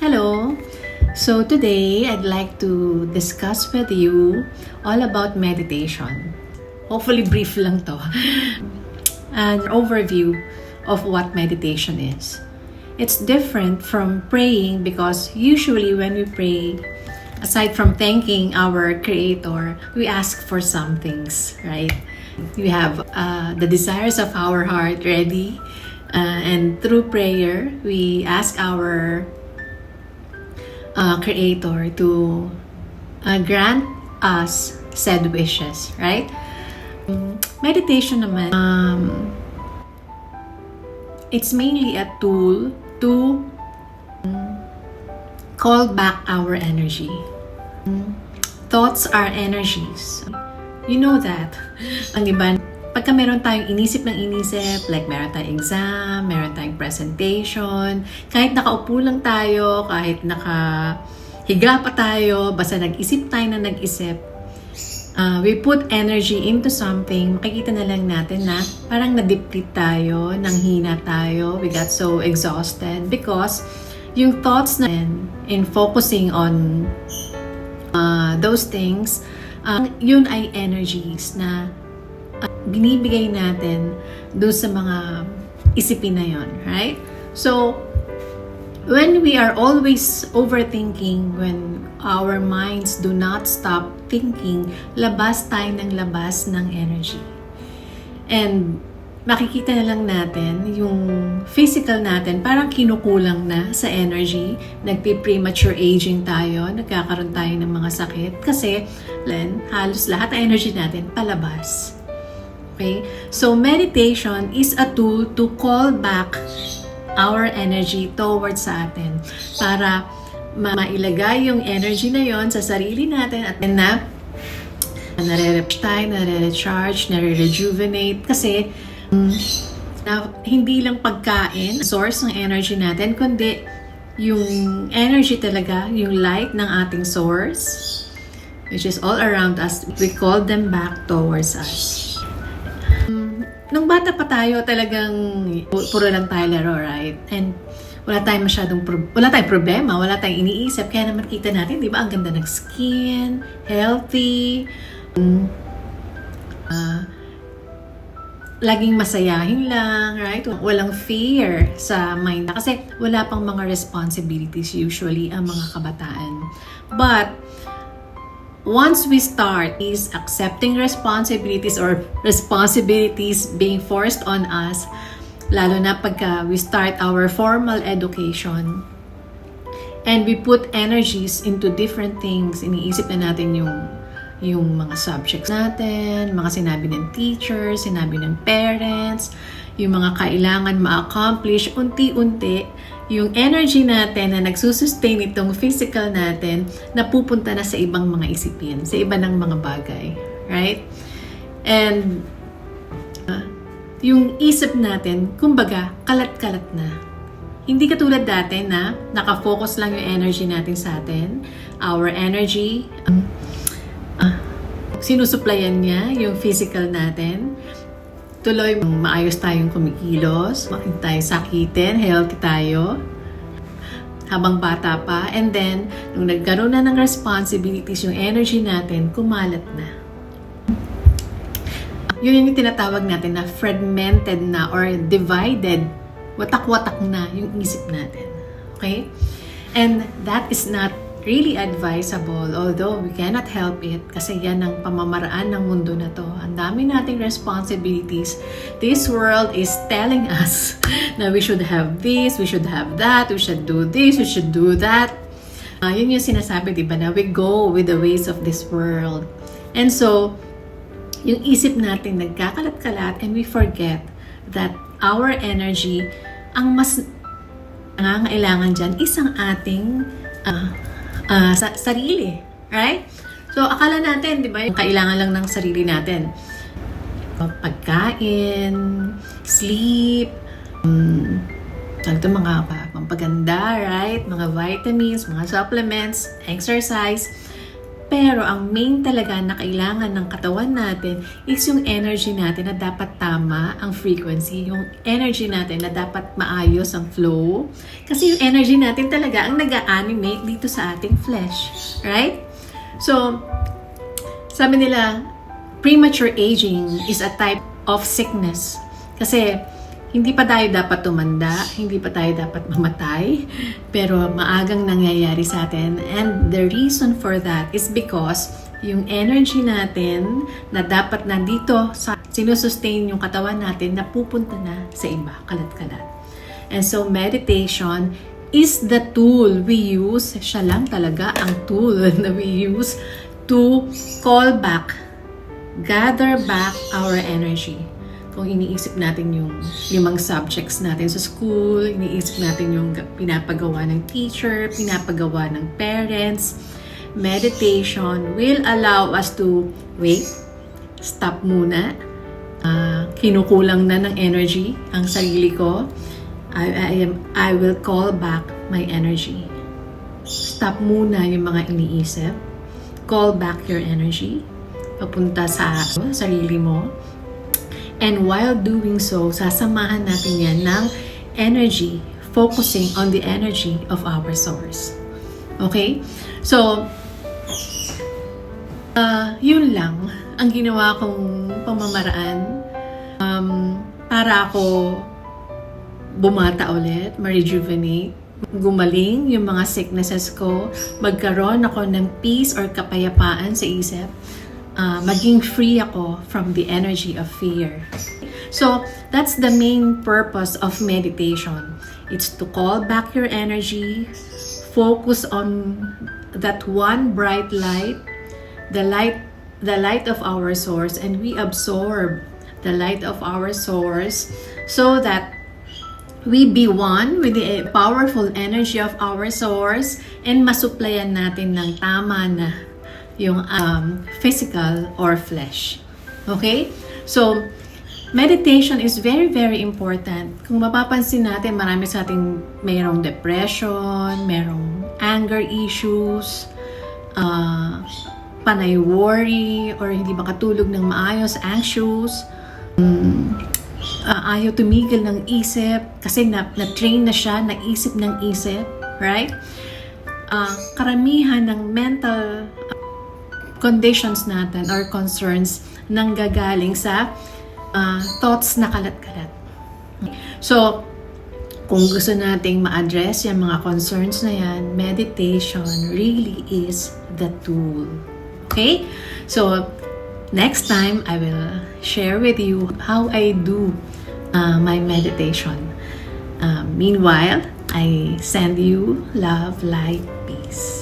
Hello! So today, I'd like to discuss with you all about meditation. Hopefully brief lang to. An overview of what meditation is. It's different from praying because usually when we pray, aside from thanking our Creator, we ask for some things, right? We have the desires of our heart ready, and through prayer, we ask our Creator to grant us said wishes, right? Meditation naman, it's mainly a tool to call back our energy. Thoughts are energies. You know that. Ang iba, pagka meron tayong inisip ng inisip, like meron tayong exam, meron tayong presentation, kahit nakaupo lang tayo, kahit nakahiga pa tayo, basta nag-isip tayo na nag-isip, we put energy into something, makikita na lang natin na parang na-deplete tayo, nanghina tayo, we got so exhausted because yung thoughts na in focusing on those things, yun ay energies na binibigay natin doon sa mga isipin na yun, right? So, when we are always overthinking, when our minds do not stop thinking, labas tayo ng labas ng energy. And makikita na lang natin yung physical natin parang kinukulang na sa energy, nagpi-premature aging tayo, nagkakaroon tayo ng mga sakit kasi halos lahat ng energy natin palabas. Okay? So meditation is a tool to call back our energy towards sa atin para mailagay yung energy na yon sa sarili natin at na nare-recharge, nare-rejuvenate kasi na hindi lang pagkain source ng energy natin kundi yung energy talaga, yung light ng ating source which is all around us, we call them back towards us. Nung bata pa tayo talagang puro lang tayo laro, right? And wala tayong problema, wala tayong iniisip kaya naman kita natin, di ba, ang ganda ng skin, healthy, laging masayahin lang, right? Walang fear sa mind kasi wala pang mga responsibilities usually ang mga kabataan. But once we start is accepting responsibilities or responsibilities being forced on us, lalo na pagka we start our formal education and we put energies into different things, iniisip na natin yung mga subjects natin, mga sinabi ng teachers, sinabi ng parents, yung mga kailangan ma-accomplish, unti-unti, yung energy natin na nagsusustain itong physical natin, napupunta na sa ibang mga isipin, sa iba ng mga bagay. Right? And yung isip natin, kumbaga, kalat-kalat na. Hindi katulad dati na nakafocus lang yung energy natin sa atin. Our energy, sinusuplayan niya yung physical natin. Tuloy, maayos tayong kumikilos, makita tayong sakitin, healthy tayo habang bata pa. And then, nung nagkaroon na ng responsibilities, yung energy natin, kumalat na. Yun yung tinatawag natin na fragmented na or divided, watak-watak na yung isip natin. Okay? And that is not really advisable, although we cannot help it kasi yan ang pamamaraan ng mundo na to. Ang dami nating responsibilities. This world is telling us na we should have this, we should have that, we should do this, we should do that. Yun yung sinasabi, di ba, na we go with the ways of this world. And so, yung isip natin nagkakalat-kalat and we forget that our energy, ang mas nangangailangan dyan is ang ating sarili, right? So, akala natin, di ba, yung kailangan lang ng sarili natin. Pagkain, sleep, mga pampaganda, right? Mga vitamins, mga supplements, exercise. Pero ang main talaga na kailangan ng katawan natin is yung energy natin na dapat tama ang frequency. Yung energy natin na dapat maayos ang flow. Kasi yung energy natin talaga ang nag-a-animate dito sa ating flesh. Right? So, sabi nila, premature aging is a type of sickness. Kasi hindi pa tayo dapat tumanda, hindi pa tayo dapat mamatay, pero maagang nangyayari sa atin. And the reason for that is because yung energy natin na dapat nandito sa sinusustain yung katawan natin napupunta na sa iba, kalat-kalat. And so meditation is the tool we use, siya lang talaga ang tool na we use to call back, gather back our energy. Kung iniisip natin yung limang subjects natin sa school, iniisip natin yung pinapagawa ng teacher, pinapagawa ng parents, meditation will allow us to wait, stop muna, kinukulang na ng energy ang sarili ko, I will call back my energy. Stop muna yung mga iniisip, call back your energy, papunta sa sarili mo. And while doing so, sasamahan natin yan ng energy, focusing on the energy of our source. Okay? So, yun lang ang ginawa kong pamamaraan para ako bumata ulit, ma-rejuvenate, gumaling yung mga sicknesses ko, magkaroon ako ng peace or kapayapaan sa isip, maging free ako from the energy of fear. So, that's the main purpose of meditation. It's to call back your energy, focus on that one bright light, the light of our source, and we absorb the light of our source so that we be one with the powerful energy of our source and masuplayan natin ng tama na yung physical or flesh. Okay? So, meditation is very, very important. Kung mapapansin natin, marami sa ating mayroong depression, mayroong anger issues, panay worry, or hindi makatulog ng maayos, anxious, ayaw tumigil ng isip, kasi na-train na siya, naisip ng isip, right? Karamihan ng mental conditions natin or concerns nanggagaling sa thoughts na kalat-kalat. So, kung gusto nating ma-address yung mga concerns na yan, meditation really is the tool. Okay? So, next time, I will share with you how I do my meditation. Meanwhile, I send you love, light, peace.